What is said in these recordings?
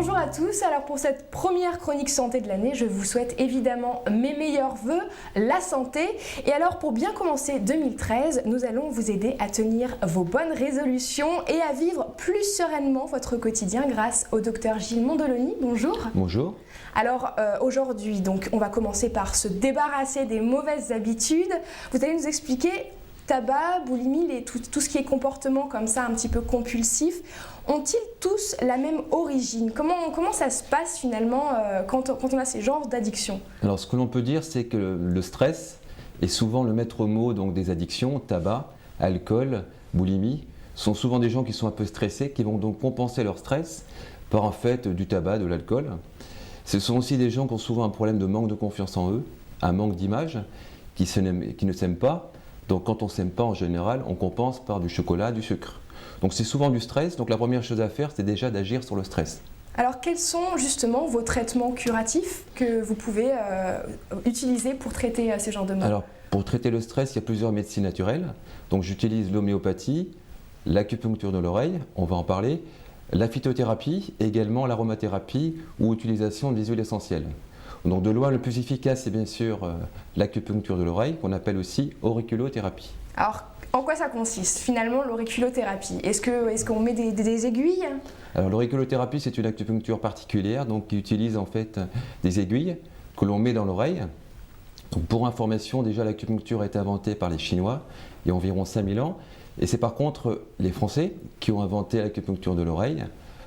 Bonjour à tous, alors pour cette première chronique santé de l'année, je vous souhaite évidemment mes meilleurs vœux, la santé. Et alors pour bien commencer 2013, nous allons vous aider à tenir vos bonnes résolutions et à vivre plus sereinement votre quotidien grâce au docteur Gilles Mondoloni. Bonjour. Bonjour. Alors aujourd'hui, donc, on va commencer par se débarrasser des mauvaises habitudes. Vous allez nous expliquer tabac, boulimie, tout ce qui est comportement comme ça un petit peu compulsif. Ont-ils tous la même origine ? Comment ça se passe finalement quand on a ces genres d'addictions ? Alors ce que l'on peut dire, c'est que le stress est souvent le maître mot donc, des addictions. Tabac, alcool, boulimie sont souvent des gens qui sont un peu stressés, qui vont donc compenser leur stress par en fait du tabac, de l'alcool. Ce sont aussi des gens qui ont souvent un problème de manque de confiance en eux, un manque d'image, qui ne s'aiment pas. Donc quand on ne s'aime pas en général, on compense par du chocolat, du sucre. Donc c'est souvent du stress, donc la première chose à faire, c'est déjà d'agir sur le stress. Alors quels sont justement vos traitements curatifs que vous pouvez utiliser pour traiter ces genres de maux ? Alors pour traiter le stress, il y a plusieurs médecines naturelles. Donc j'utilise l'homéopathie, l'acupuncture de l'oreille, on va en parler, la phytothérapie, également l'aromathérapie ou utilisation des huiles essentielles. Donc de loin, le plus efficace, c'est bien sûr l'acupuncture de l'oreille, qu'on appelle aussi auriculothérapie. Alors, en quoi ça consiste finalement l'auriculothérapie ? Est-ce qu'on met des aiguilles ? Alors l'auriculothérapie, c'est une acupuncture particulière, donc qui utilise en fait des aiguilles que l'on met dans l'oreille. Donc pour information, déjà l'acupuncture a été inventée par les Chinois il y a environ 5000 ans. Et c'est par contre les Français qui ont inventé l'acupuncture de l'oreille.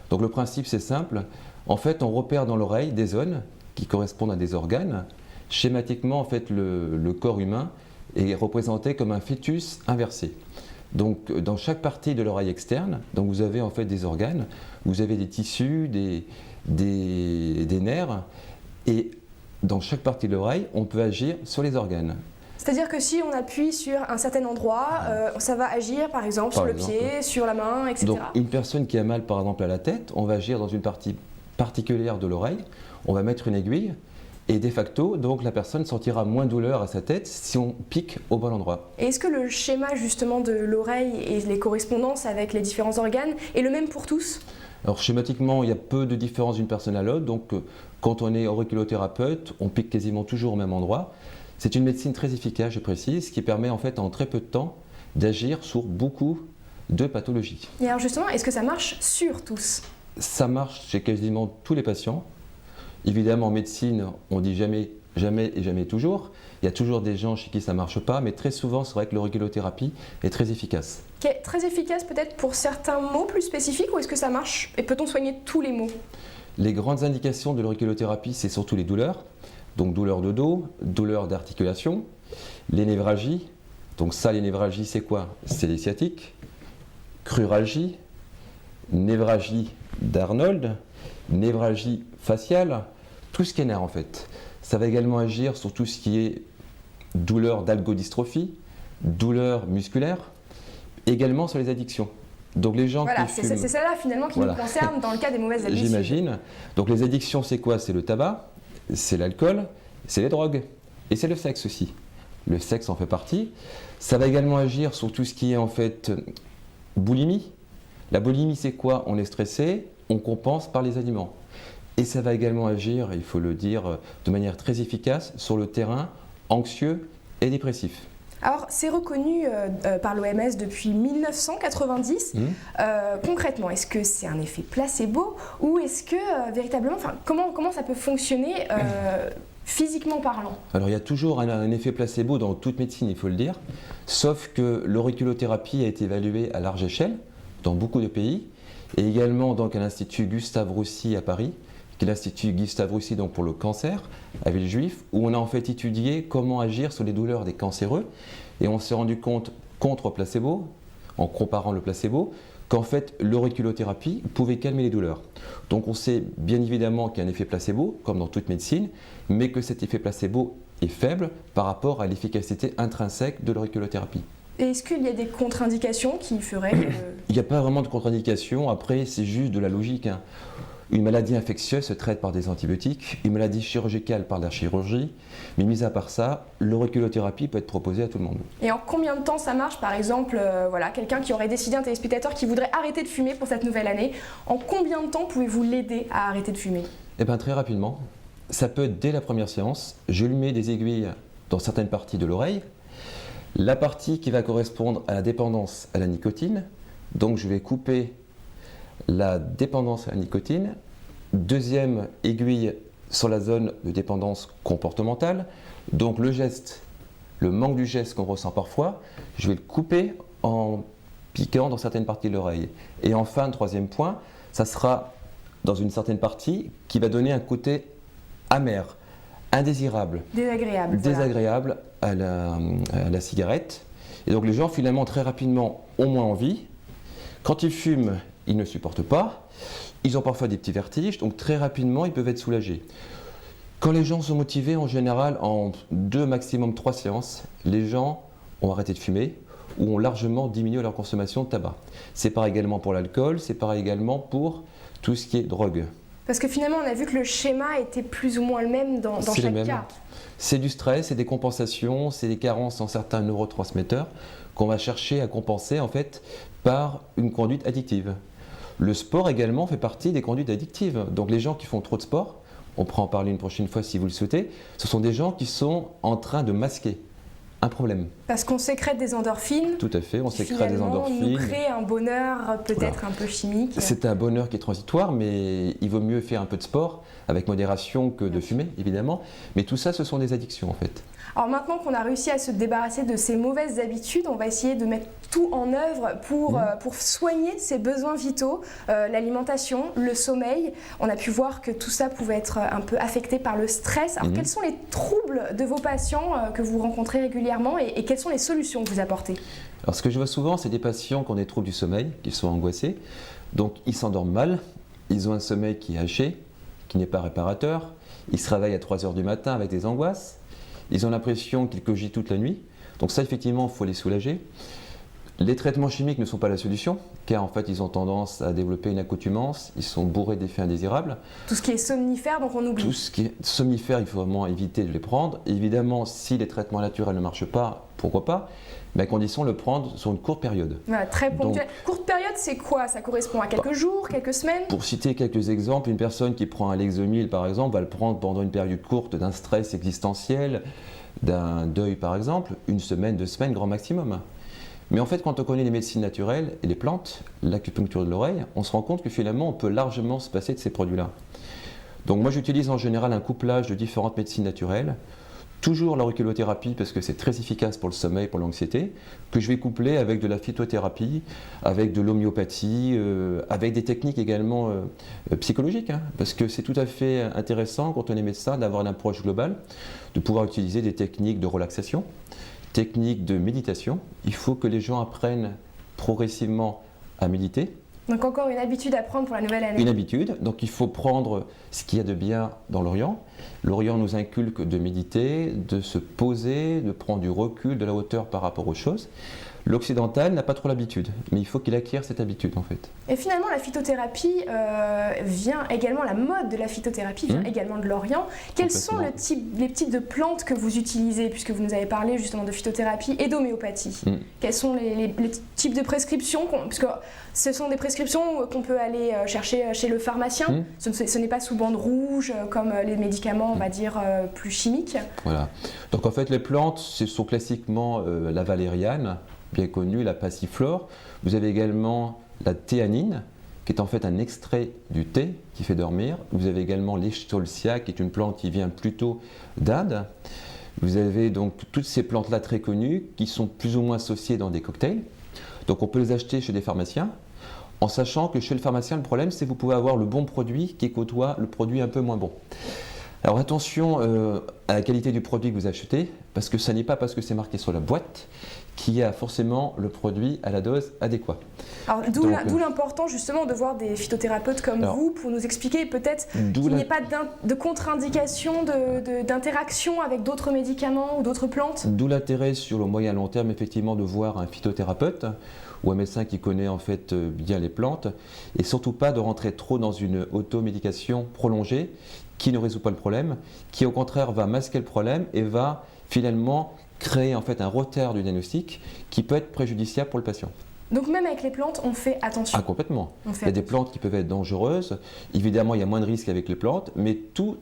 Donc le principe, c'est simple. En fait, on repère dans l'oreille des zones qui correspondent à des organes. Schématiquement, en fait, le corps humain est représenté comme un fœtus inversé. Donc, dans chaque partie de l'oreille externe, donc vous avez en fait des organes, vous avez des tissus, des nerfs, et dans chaque partie de l'oreille, on peut agir sur les organes. C'est-à-dire que si on appuie sur un certain endroit, ça va agir par exemple sur le pied, sur la main, etc. Donc, une personne qui a mal par exemple à la tête, on va agir dans une partie particulière de l'oreille, on va mettre une aiguille, et de facto, donc la personne sentira moins douleur à sa tête si on pique au bon endroit. Et est-ce que le schéma justement de l'oreille et les correspondances avec les différents organes est le même pour tous ? Alors schématiquement, il y a peu de différence d'une personne à l'autre, donc quand on est auriculothérapeute, on pique quasiment toujours au même endroit. C'est une médecine très efficace, je précise, qui permet en fait en très peu de temps d'agir sur beaucoup de pathologies. Et alors justement, est-ce que ça marche sur tous ? Ça marche chez quasiment tous les patients. Évidemment, en médecine, on dit jamais, jamais et jamais toujours. Il y a toujours des gens chez qui ça ne marche pas, mais très souvent, c'est vrai que l'auriculothérapie est très efficace. Très efficace peut-être pour certains maux plus spécifiques, ou est-ce que ça marche et peut-on soigner tous les maux ? Les grandes indications de l'auriculothérapie, c'est surtout les douleurs. Donc douleurs de dos, douleurs d'articulation, les névralgies. Donc ça, les névralgies, c'est quoi ? C'est les sciatiques, cruralgie, névralgie d'Arnold, névralgie faciale, tout ce qui est nerf en fait. Ça va également agir sur tout ce qui est douleur d'algodystrophie, douleur musculaire, également sur les addictions. Donc les gens voilà, qui fument... c'est ça là finalement qui nous concerne dans le cas des mauvaises habitudes. J'imagine. Donc les addictions, c'est quoi ? C'est le tabac, c'est l'alcool, c'est les drogues et c'est le sexe aussi. Le sexe en fait partie. Ça va également agir sur tout ce qui est en fait boulimie. La boulimie, c'est quoi ? On est stressé, on compense par les aliments. Et ça va également agir, il faut le dire, de manière très efficace sur le terrain anxieux et dépressif. Alors, c'est reconnu par l'OMS depuis 1990. Concrètement, est-ce que c'est un effet placebo ou est-ce que véritablement, comment ça peut fonctionner physiquement parlant ? Alors, il y a toujours un effet placebo dans toute médecine, il faut le dire, sauf que l'auriculothérapie a été évaluée à large échelle dans beaucoup de pays, et également donc à l'Institut Gustave Roussy à Paris, qui est l'Institut Gustave Roussy donc pour le cancer à Villejuif, où on a en fait étudié comment agir sur les douleurs des cancéreux, et on s'est rendu compte contre placebo, en comparant le placebo, qu'en fait l'auriculothérapie pouvait calmer les douleurs. Donc on sait bien évidemment qu'il y a un effet placebo, comme dans toute médecine, mais que cet effet placebo est faible par rapport à l'efficacité intrinsèque de l'auriculothérapie. Et est-ce qu'il y a des contre-indications qui feraient Il n'y a pas vraiment de contre-indications, après c'est juste de la logique. Une maladie infectieuse se traite par des antibiotiques, une maladie chirurgicale par la chirurgie, mais mis à part ça, l'auriculothérapie peut être proposée à tout le monde. Et en combien de temps ça marche? Par exemple, voilà, quelqu'un qui aurait décidé, un téléspectateur qui voudrait arrêter de fumer pour cette nouvelle année, en combien de temps pouvez-vous l'aider à arrêter de fumer? Eh bien très rapidement, ça peut être dès la première séance. Je lui mets des aiguilles dans certaines parties de l'oreille, la partie qui va correspondre à la dépendance à la nicotine, donc je vais couper la dépendance à la nicotine. Deuxième aiguille sur la zone de dépendance comportementale, donc le geste, le manque du geste qu'on ressent parfois, je vais le couper en piquant dans certaines parties de l'oreille. Et enfin, troisième point, ça sera dans une certaine partie qui va donner un côté amer, indésirable, désagréable à la cigarette. Et donc les gens finalement très rapidement ont moins envie. Quand ils fument, ils ne supportent pas. Ils ont parfois des petits vertiges, donc très rapidement ils peuvent être soulagés. Quand les gens sont motivés, en général, en 2 maximum 3 séances, les gens ont arrêté de fumer ou ont largement diminué leur consommation de tabac. C'est pareil également pour l'alcool, c'est pareil également pour tout ce qui est drogue. Parce que finalement, on a vu que le schéma était plus ou moins le même dans chaque cas. C'est du stress, c'est des compensations, c'est des carences en certains neurotransmetteurs qu'on va chercher à compenser en fait par une conduite addictive. Le sport également fait partie des conduites addictives. Donc les gens qui font trop de sport, on pourra en parler une prochaine fois si vous le souhaitez, ce sont des gens qui sont en train de masquer un problème. Parce qu'on sécrète des endorphines. Tout à fait, on sécrète des endorphines. Nous crée un bonheur peut-être un peu chimique. C'est un bonheur qui est transitoire, mais il vaut mieux faire un peu de sport avec modération que de fumer, évidemment. Mais tout ça, ce sont des addictions en fait. Alors maintenant qu'on a réussi à se débarrasser de ces mauvaises habitudes, on va essayer de mettre tout en œuvre pour soigner ces besoins vitaux, l'alimentation, le sommeil. On a pu voir que tout ça pouvait être un peu affecté par le stress. Alors quels sont les troubles de vos patients que vous rencontrez régulièrement et quelles sont les solutions que vous apportez? Alors ce que je vois souvent, c'est des patients qui ont des troubles du sommeil, qui sont angoissés. Donc ils s'endorment mal, ils ont un sommeil qui est haché, qui n'est pas réparateur. Ils se réveillent à 3 h du matin avec des angoisses. Ils ont l'impression qu'ils cogitent toute la nuit. Donc ça, effectivement, il faut les soulager. Les traitements chimiques ne sont pas la solution, car en fait, ils ont tendance à développer une accoutumance. Ils sont bourrés d'effets indésirables. Tout ce qui est somnifère, donc on oublie. Tout ce qui est somnifère, il faut vraiment éviter de les prendre. Évidemment, si les traitements naturels ne marchent pas, pourquoi pas, mais à condition de le prendre sur une courte période. Voilà, très ponctuel. Courte période, c'est quoi? Ça correspond à quelques jours, quelques semaines? Pour citer quelques exemples, une personne qui prend un Lexomil, par exemple, va le prendre pendant une période courte d'un stress existentiel, d'un deuil, par exemple, 1 semaine, 2 semaines, grand maximum. Mais en fait, quand on connaît les médecines naturelles et les plantes, l'acupuncture de l'oreille, on se rend compte que finalement, on peut largement se passer de ces produits-là. Donc moi, j'utilise en général un couplage de différentes médecines naturelles, toujours l'auriculothérapie parce que c'est très efficace pour le sommeil, pour l'anxiété, que je vais coupler avec de la phytothérapie, avec de l'homéopathie, avec des techniques également psychologiques, hein, parce que c'est tout à fait intéressant quand on est médecin d'avoir une approche globale, de pouvoir utiliser des techniques de relaxation, techniques de méditation. Il faut que les gens apprennent progressivement à méditer. Donc encore une habitude à prendre pour la nouvelle année. Une habitude, donc il faut prendre ce qu'il y a de bien dans l'Orient. L'Orient nous inculque de méditer, de se poser, de prendre du recul, de la hauteur par rapport aux choses. L'occidental n'a pas trop l'habitude, mais il faut qu'il acquiert cette habitude en fait. Et finalement, la phytothérapie vient également, la mode de la phytothérapie vient également de l'Orient. Quels sont les types de plantes que vous utilisez, puisque vous nous avez parlé justement de phytothérapie et d'homéopathie? Quels sont les types de prescriptions, puisque ce sont des prescriptions qu'on peut aller chercher chez le pharmacien. Ce n'est pas sous bande rouge comme les médicaments, on va dire, plus chimiques. Voilà. Donc en fait, les plantes, ce sont classiquement la valériane, bien connue, la passiflore. Vous avez également la théanine, qui est en fait un extrait du thé qui fait dormir. Vous avez également l'Echtolzia, qui est une plante qui vient plutôt d'Inde. Vous avez donc toutes ces plantes-là très connues, qui sont plus ou moins associées dans des cocktails. Donc on peut les acheter chez des pharmaciens, en sachant que chez le pharmacien, le problème, c'est que vous pouvez avoir le bon produit qui côtoie le produit un peu moins bon. Alors attention à la qualité du produit que vous achetez, parce que ça n'est pas parce que c'est marqué sur la boîte qu'il y a forcément le produit à la dose adéquate. Alors d'où l'important justement de voir des phytothérapeutes comme vous pour nous expliquer peut-être qu'il n'y ait pas de contre-indication, d'interaction avec d'autres médicaments ou d'autres plantes. D'où l'intérêt sur le moyen long terme effectivement de voir un phytothérapeute ou un médecin qui connaît en fait bien les plantes, et surtout pas de rentrer trop dans une automédication prolongée qui ne résout pas le problème, qui au contraire va masquer le problème et va finalement créer en fait un retard du diagnostic qui peut être préjudiciable pour le patient. Donc même avec les plantes, on fait attention. Ah, complètement. Il y a des plantes qui peuvent être dangereuses. Évidemment, il y a moins de risques avec les plantes, mais toute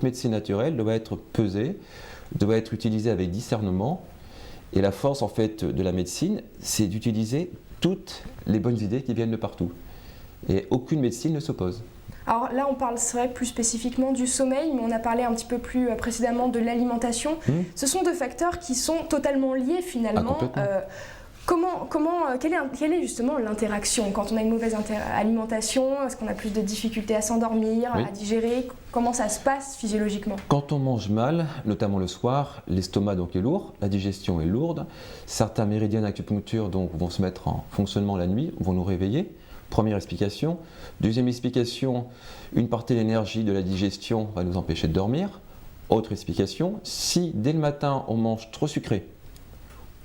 médecine naturelle doit être pesée, doit être utilisée avec discernement. Et la force en fait de la médecine, c'est d'utiliser toutes les bonnes idées qui viennent de partout. Et aucune médecine ne s'oppose. Alors là, on parle, c'est vrai, plus spécifiquement du sommeil, mais on a parlé un petit peu plus précédemment de l'alimentation. Ce sont deux facteurs qui sont totalement liés finalement. Quelle est justement l'interaction quand on a une mauvaise alimentation? Est-ce qu'on a plus de difficultés à s'endormir, à digérer? Comment ça se passe physiologiquement? Quand on mange mal, notamment le soir, l'estomac donc est lourd, la digestion est lourde. Certains méridiens d'acupuncture donc vont se mettre en fonctionnement la nuit, vont nous réveiller. Première explication. Deuxième explication, une partie de l'énergie de la digestion va nous empêcher de dormir. Autre explication, si dès le matin on mange trop sucré,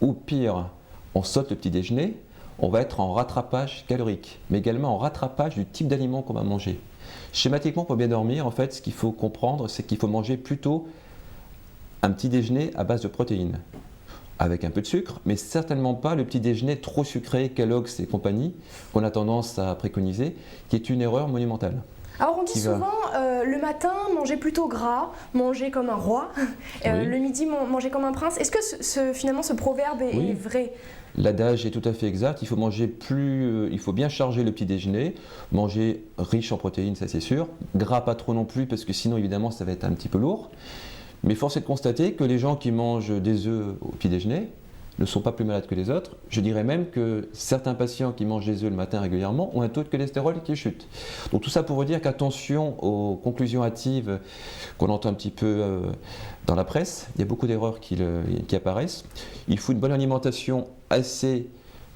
ou pire, on saute le petit déjeuner, on va être en rattrapage calorique, mais également en rattrapage du type d'aliment qu'on va manger. Schématiquement, pour bien dormir, en fait, ce qu'il faut comprendre, c'est qu'il faut manger plutôt un petit déjeuner à base de protéines, avec un peu de sucre, mais certainement pas le petit déjeuner trop sucré, Kellogg's et compagnie, qu'on a tendance à préconiser, qui est une erreur monumentale. Alors on dit souvent le matin manger plutôt gras, manger comme un roi, le midi manger comme un prince. Est-ce que finalement ce proverbe est vrai? L'adage est tout à fait exact, il faut manger il faut bien charger le petit déjeuner, manger riche en protéines, ça c'est sûr, gras pas trop non plus parce que sinon évidemment ça va être un petit peu lourd. Mais force est de constater que les gens qui mangent des œufs au petit déjeuner ne sont pas plus malades que les autres. Je dirais même que certains patients qui mangent des œufs le matin régulièrement ont un taux de cholestérol qui chute. Donc tout ça pour vous dire qu'attention aux conclusions hâtives qu'on entend un petit peu dans la presse. Il y a beaucoup d'erreurs qui apparaissent. Il faut une bonne alimentation assez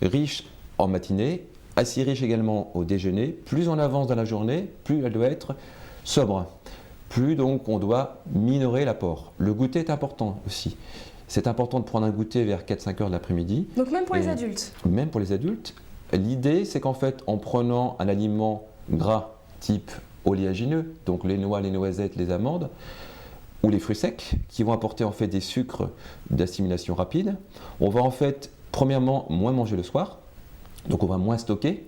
riche en matinée, assez riche également au déjeuner. Plus on avance dans la journée, plus elle doit être sobre. Plus donc on doit minorer l'apport. Le goûter est important aussi. C'est important de prendre un goûter vers 4-5 heures de l'après-midi. Donc même pour les adultes? Même pour les adultes. L'idée, c'est qu'en fait, en prenant un aliment gras type oléagineux, donc les noix, les noisettes, les amandes, ou les fruits secs, qui vont apporter en fait des sucres d'assimilation rapide, on va en fait, premièrement, moins manger le soir, donc on va moins stocker,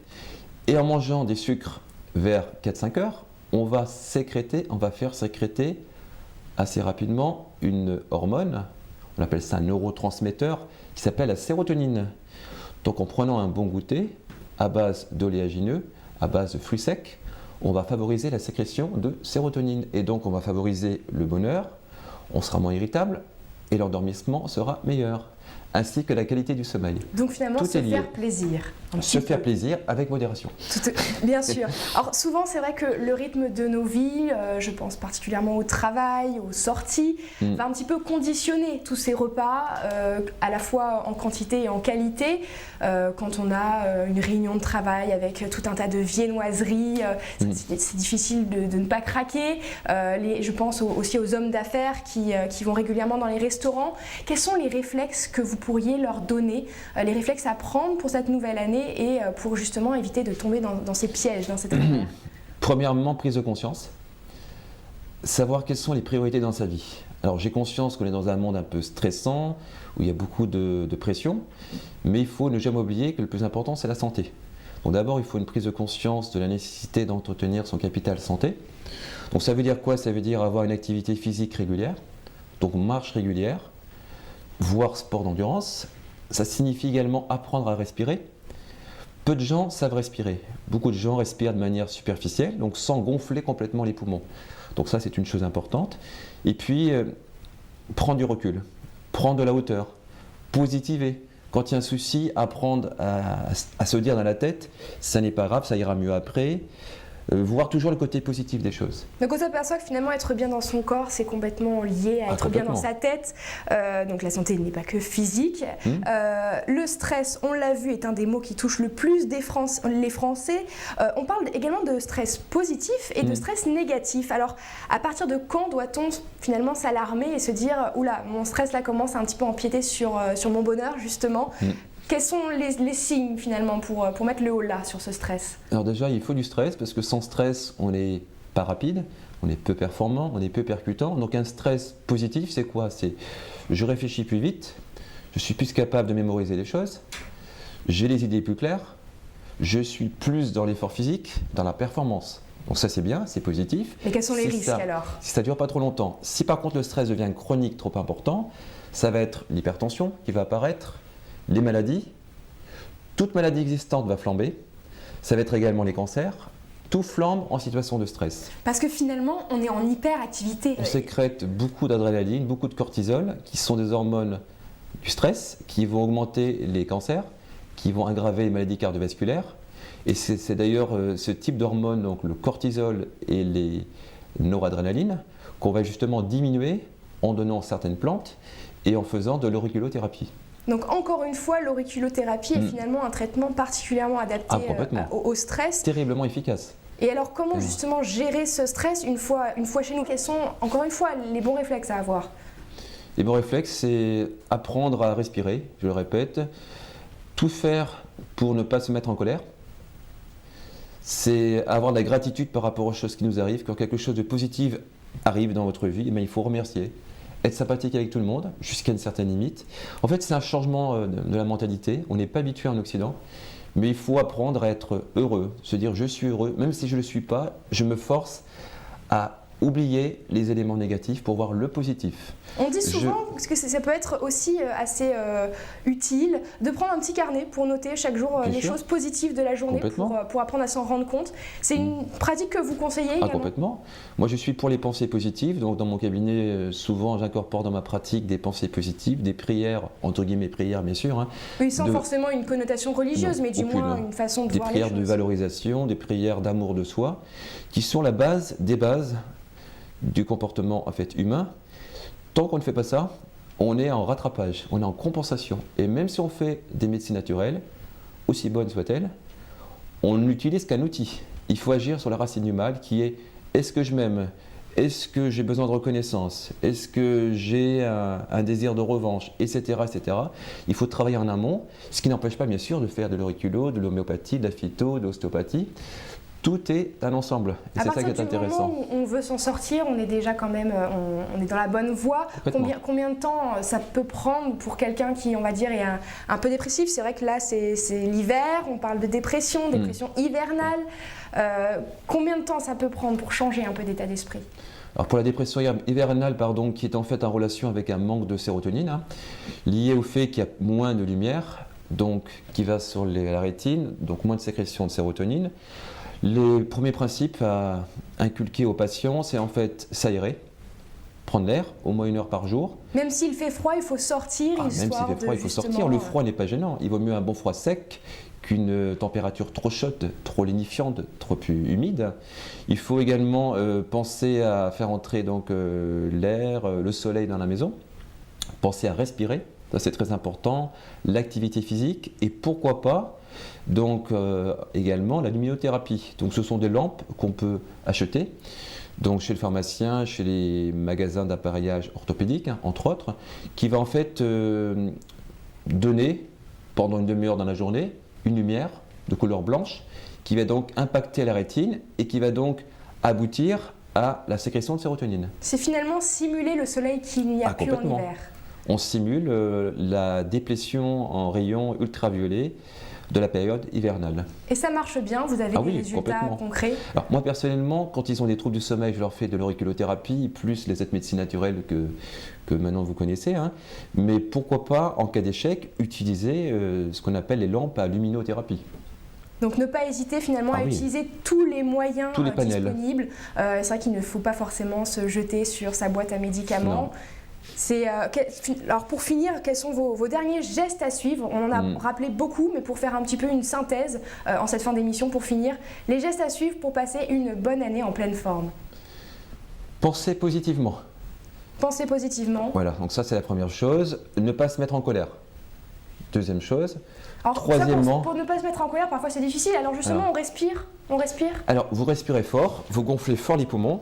et en mangeant des sucres vers 4-5 heures, on va faire sécréter assez rapidement une hormone, on appelle ça un neurotransmetteur, qui s'appelle la sérotonine. Donc en prenant un bon goûter à base d'oléagineux, à base de fruits secs, on va favoriser la sécrétion de sérotonine. Et donc on va favoriser le bonheur, on sera moins irritable et l'endormissement sera meilleur, ainsi que la qualité du sommeil. Donc finalement, tout se faire plaisir. Se faire plaisir avec modération. Bien sûr. Alors souvent, c'est vrai que le rythme de nos vies, je pense particulièrement au travail, aux sorties, va un petit peu conditionner tous ces repas, à la fois en quantité et en qualité. Quand on a une réunion de travail avec tout un tas de viennoiseries, c'est difficile de ne pas craquer. Je pense aussi aux hommes d'affaires qui vont régulièrement dans les restaurants. Quels sont les réflexes que vous pourriez leur donner, les réflexes à prendre pour cette nouvelle année et pour justement éviter de tomber dans ces pièges, dans cette erreur? Premièrement, prise de conscience. Savoir quelles sont les priorités dans sa vie. Alors j'ai conscience qu'on est dans un monde un peu stressant, où il y a beaucoup de pression, mais il faut ne jamais oublier que le plus important c'est la santé. Donc d'abord il faut une prise de conscience de la nécessité d'entretenir son capital santé. Donc ça veut dire quoi? Ça veut dire avoir une activité physique régulière, donc marche régulière, voire sport d'endurance. Ça signifie également apprendre à respirer. Peu de gens savent respirer. Beaucoup de gens respirent de manière superficielle, donc sans gonfler complètement les poumons. Donc ça, c'est une chose importante. Et puis, prendre du recul, prendre de la hauteur, positiver. Quand il y a un souci, apprendre à se dire dans la tête, ça n'est pas grave, ça ira mieux après. voir toujours le côté positif des choses. Donc on s'aperçoit que finalement être bien dans son corps, c'est complètement lié à être bien dans sa tête. Donc la santé n'est pas que physique. Le stress, on l'a vu, est un des mots qui touche le plus les Français. On parle également de stress positif et de stress négatif. Alors à partir de quand doit-on finalement s'alarmer et se dire « Oula, mon stress là commence à un petit peu empiéter sur mon bonheur justement ». Quels sont les signes finalement pour mettre le haut là sur ce stress? Alors déjà, il faut du stress parce que sans stress, on n'est pas rapide, on est peu performant, on est peu percutant. Donc un stress positif, c'est quoi? C'est je réfléchis plus vite, je suis plus capable de mémoriser les choses, j'ai les idées plus claires, je suis plus dans l'effort physique, dans la performance. Donc ça c'est bien, c'est positif. Mais quels sont les risques alors? Si ça ne dure pas trop longtemps. Si par contre le stress devient chronique, trop important, ça va être l'hypertension qui va apparaître, les maladies, toute maladie existante va flamber, ça va être également les cancers, tout flambe en situation de stress. Parce que finalement, on est en hyperactivité. On sécrète beaucoup d'adrénaline, beaucoup de cortisol, qui sont des hormones du stress, qui vont augmenter les cancers, qui vont aggraver les maladies cardiovasculaires. Et c'est d'ailleurs ce type d'hormones, donc le cortisol et les noradrénalines, qu'on va justement diminuer en donnant certaines plantes et en faisant de l'auriculothérapie. Donc encore une fois, l'auriculothérapie est finalement un traitement particulièrement adapté au stress. Terriblement efficace. Et alors comment justement gérer ce stress une fois chez nous? Quels sont encore une fois les bons réflexes à avoir? Les bons réflexes, c'est apprendre à respirer, je le répète, tout faire pour ne pas se mettre en colère. C'est avoir de la gratitude par rapport aux choses qui nous arrivent. Quand quelque chose de positif arrive dans votre vie, il faut remercier. Être sympathique avec tout le monde, jusqu'à une certaine limite. En fait, c'est un changement de la mentalité. On n'est pas habitué en Occident, mais il faut apprendre à être heureux, se dire je suis heureux, même si je ne le suis pas, je me force à oublier les éléments négatifs pour voir le positif. On dit souvent, parce que ça peut être aussi assez utile, de prendre un petit carnet pour noter chaque jour les choses positives de la journée pour apprendre à s'en rendre compte. C'est une pratique que vous conseillez également? Complètement. Moi, je suis pour les pensées positives. Donc, dans mon cabinet, souvent, j'incorpore dans ma pratique des pensées positives, des prières, entre guillemets prières, bien sûr. Oui, sans forcément une connotation religieuse, mais du moins une façon de voir les choses. Des prières de valorisation, des prières d'amour de soi, qui sont la base des bases du comportement en fait humain. Tant qu'on ne fait pas ça, on est en rattrapage, on est en compensation. Et même si on fait des médecines naturelles, aussi bonnes soient-elles, on n'utilise qu'un outil. Il faut agir sur la racine du mal qui est est-ce que je m'aime? Est-ce que j'ai besoin de reconnaissance? Est-ce que j'ai un désir de revanche? Etc., etc. Il faut travailler en amont, ce qui n'empêche pas bien sûr de faire de l'auriculo, de l'homéopathie, de la phyto, de l'ostéopathie. Tout est un ensemble et c'est ça qui est intéressant. À partir du moment où on veut s'en sortir, on est déjà quand même on est dans la bonne voie. Combien de temps ça peut prendre pour quelqu'un qui, on va dire, est un peu dépressif? C'est vrai que là, c'est l'hiver, on parle de dépression hivernale. Combien de temps ça peut prendre pour changer un peu d'état d'esprit? Alors pour la dépression hivernale, qui est en fait en relation avec un manque de sérotonine, lié au fait qu'il y a moins de lumière, donc qui va sur la rétine, donc moins de sécrétion de sérotonine. Le premier principe à inculquer aux patients, c'est en fait s'aérer, prendre l'air, au moins 1 heure par jour. Même s'il fait froid, il faut sortir. Même s'il fait froid, il faut sortir. Le froid n'est pas gênant. Il vaut mieux un bon froid sec qu'une température trop chaude, trop lénifiante, trop humide. Il faut également penser à faire entrer l'air, le soleil dans la maison. Penser à respirer, ça c'est très important. L'activité physique et pourquoi pas également la luminothérapie. Donc ce sont des lampes qu'on peut acheter chez le pharmacien, chez les magasins d'appareillage orthopédique, entre autres, qui va en fait donner pendant une demi-heure dans la journée une lumière de couleur blanche qui va donc impacter la rétine et qui va donc aboutir à la sécrétion de sérotonine. C'est finalement simuler le soleil qu'il n'y a plus en hiver. On simule la déplétion en rayons ultraviolets de la période hivernale. Et ça marche bien? Vous avez des résultats concrets? Alors moi personnellement, quand ils ont des troubles du sommeil, je leur fais de l'auriculothérapie, plus les autres médecines naturelles que maintenant vous connaissez. Mais pourquoi pas, en cas d'échec, utiliser ce qu'on appelle les lampes à luminothérapie. Donc ne pas hésiter finalement à utiliser tous les moyens disponibles. C'est vrai qu'il ne faut pas forcément se jeter sur sa boîte à médicaments. Alors pour finir, quels sont vos derniers gestes à suivre? On en a rappelé beaucoup, mais pour faire un petit peu une synthèse en cette fin d'émission, pour finir, les gestes à suivre pour passer une bonne année en pleine forme. Pensez positivement. Penser positivement. Voilà, donc ça c'est la première chose. Ne pas se mettre en colère. Deuxième chose. Alors, Troisièmement, pour ne pas se mettre en colère, parfois c'est difficile. Alors justement, on respire. Alors vous respirez fort, vous gonflez fort les poumons.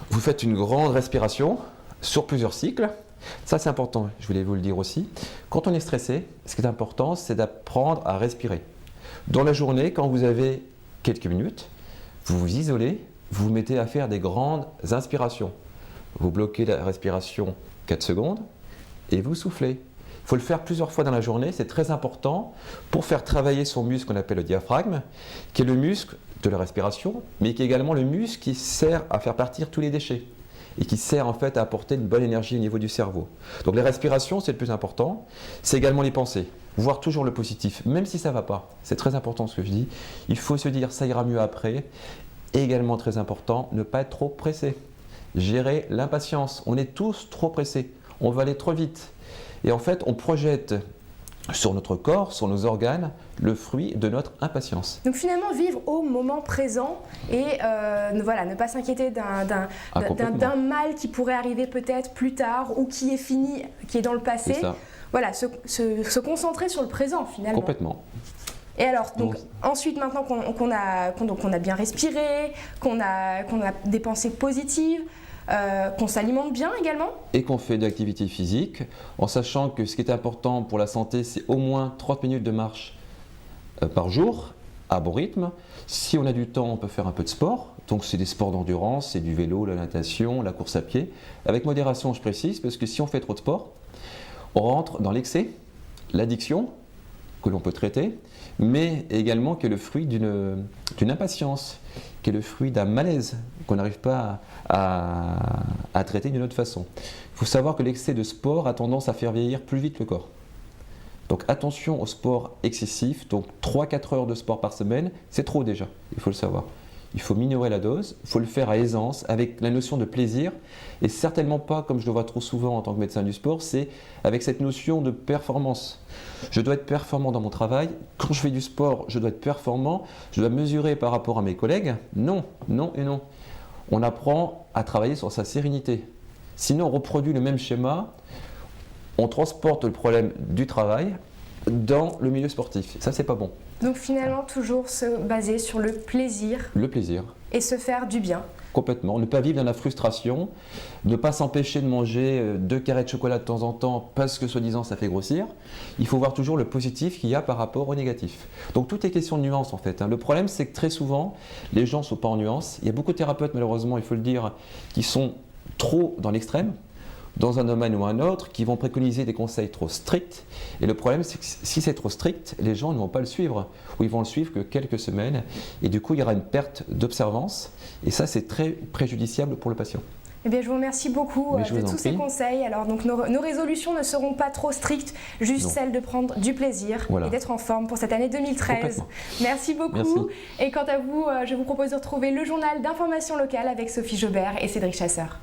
Vous faites une grande respiration sur plusieurs cycles. Ça c'est important, je voulais vous le dire aussi. Quand on est stressé, ce qui est important, c'est d'apprendre à respirer. Dans la journée, quand vous avez quelques minutes, vous vous isolez, vous vous mettez à faire des grandes inspirations. Vous bloquez la respiration 4 secondes et vous soufflez. Il faut le faire plusieurs fois dans la journée, c'est très important pour faire travailler son muscle qu'on appelle le diaphragme, qui est le muscle de la respiration, mais qui est également le muscle qui sert à faire partir tous les déchets et qui sert en fait à apporter une bonne énergie au niveau du cerveau. Donc les respirations, c'est le plus important. C'est également les pensées, voir toujours le positif, même si ça ne va pas. C'est très important ce que je dis. Il faut se dire ça ira mieux après. Et également très important, ne pas être trop pressé. Gérer l'impatience. On est tous trop pressés. On va aller trop vite. Et en fait, on projette sur notre corps, sur nos organes, le fruit de notre impatience. Donc finalement, vivre au moment présent et ne pas s'inquiéter d'un mal qui pourrait arriver peut-être plus tard ou qui est fini, qui est dans le passé. Voilà, se concentrer sur le présent finalement. Complètement. Et alors, ensuite, maintenant qu'on a bien respiré, qu'on a des pensées positives, qu'on s'alimente bien également. Et qu'on fait de l'activité physique, en sachant que ce qui est important pour la santé, c'est au moins 30 minutes de marche par jour, à bon rythme. Si on a du temps, on peut faire un peu de sport. Donc c'est des sports d'endurance, c'est du vélo, la natation, la course à pied. Avec modération, je précise, parce que si on fait trop de sport, on rentre dans l'excès, l'addiction, que l'on peut traiter, mais également qui est le fruit d'une impatience, qui est le fruit d'un malaise qu'on n'arrive pas à traiter d'une autre façon. Il faut savoir que l'excès de sport a tendance à faire vieillir plus vite le corps. Donc attention au sport excessif, donc 3-4 heures de sport par semaine, c'est trop déjà, il faut le savoir. Il faut minorer la dose, il faut le faire à aisance, avec la notion de plaisir, et certainement pas, comme je le vois trop souvent en tant que médecin du sport, c'est avec cette notion de performance. Je dois être performant dans mon travail, quand je fais du sport, je dois être performant, je dois mesurer par rapport à mes collègues. Non, non et non. On apprend à travailler sur sa sérénité. Sinon, on reproduit le même schéma, on transporte le problème du travail dans le milieu sportif. Ça, c'est pas bon. Donc finalement, toujours se baser sur le plaisir. Le plaisir. Et se faire du bien. Complètement. Ne pas vivre dans la frustration, ne pas s'empêcher de manger 2 carrés de chocolat de temps en temps parce que soi-disant ça fait grossir. Il faut voir toujours le positif qu'il y a par rapport au négatif. Donc tout est question de nuance en fait. Le problème c'est que très souvent, les gens ne sont pas en nuance. Il y a beaucoup de thérapeutes malheureusement, il faut le dire, qui sont trop dans l'extrême, dans un domaine ou un autre, qui vont préconiser des conseils trop stricts. Et le problème, c'est que si c'est trop strict, les gens ne vont pas le suivre, ou ils vont le suivre que quelques semaines, et du coup, il y aura une perte d'observance, et ça, c'est très préjudiciable pour le patient. Eh bien, je vous remercie beaucoup de tous ces conseils. Alors, donc, nos résolutions ne seront pas trop strictes, juste celles de prendre du plaisir et d'être en forme pour cette année 2013. Merci beaucoup. Merci. Et quant à vous, je vous propose de retrouver le journal d'information locale avec Sophie Jobert et Cédric Chasseur.